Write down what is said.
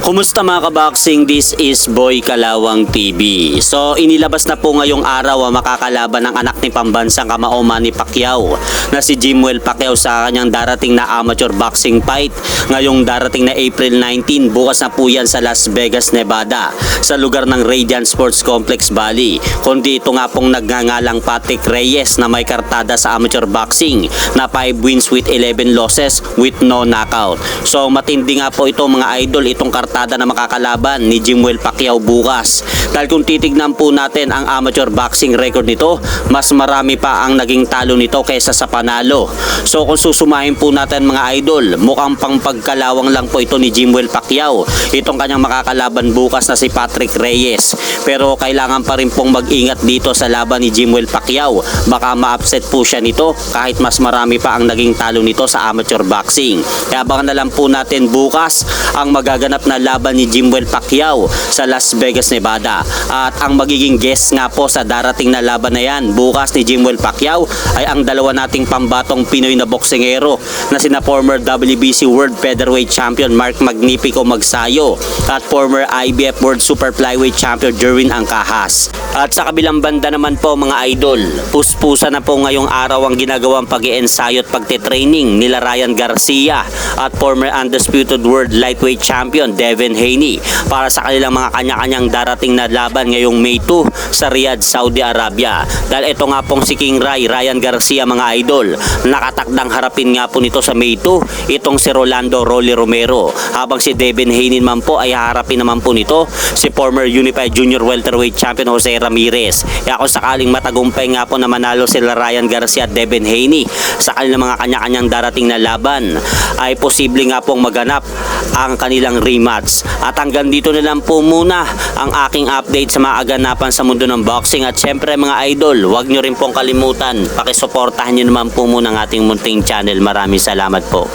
Kumusta mga kaboxing? This is Boy Kalawang TV. So inilabas na po ngayong araw makakalaban ng anak ni pambansang kamao Manny Pacquiao na si Jimwell Pacquiao sa kanyang darating na amateur boxing fight ngayong darating na April 19. Bukas na po yan sa Las Vegas, Nevada sa lugar ng Radiant Sports Complex, Bali. Kundi ito nga pong nagngangalang Patrick Reyes na may kartada sa amateur boxing na 5 wins with 11 losses with no knockout. So matindi nga po ito mga idol, itong kartada na makakalaban ni Jimwell Pacquiao bukas. Dahil kung titignan po natin ang amateur boxing record nito, mas marami pa ang naging talo nito kaysa sa panalo. So kung susumahin po natin mga idol, mukhang pang pagkalawang lang po ito ni Jimwell Pacquiao, itong kanyang makakalaban bukas na si Patrick Reyes. Pero kailangan pa rin pong mag-ingat dito sa laban ni Jimwell Pacquiao. Baka ma-upset po siya nito kahit mas marami pa ang naging talo nito sa amateur boxing. Kaya abangan na lang po natin bukas ang magaganap na laban ni Jimwell Pacquiao sa Las Vegas, Nevada. At ang magiging guest nga po sa darating na laban na yan bukas ni Jimwell Pacquiao ay ang dalawa nating pambatong Pinoy na boksingero na sina former WBC World Featherweight Champion Mark Magnifico Magsayo at former IBF World Super Flyweight Champion Jerwin Angkahas. At sa kabilang banda naman po mga idol, puspusa na po ngayong araw ang ginagawang pag-iensayo at pagtitraining nila Ryan Garcia at former undisputed world lightweight champion Devin Haney para sa kanilang mga kanya-kanyang darating na laban ngayong May 2 sa Riyadh, Saudi Arabia. Dahil ito nga pong si King Ray, Ryan Garcia mga idol, nakatakdang harapin nga po nito sa May 2 itong si Rolando Rolly Romero, habang si Devin Haney naman po ay harapin naman po nito si former Unified Junior Welterweight Champion Jose Ramirez. Kaya kung sakaling matagumpay nga po na manalo sila Ryan Garcia at Devin Haney sa kanilang mga kanya-kanyang darating na laban, ay posible nga pong maganap ang kanilang rematch. At hanggang dito na lang po muna ang aking update sa mga aganapan sa mundo ng boxing. At syempre mga idol, huwag nyo rin pong kalimutan, pakisuportahan nyo naman po muna ang ating munting channel. Maraming salamat po.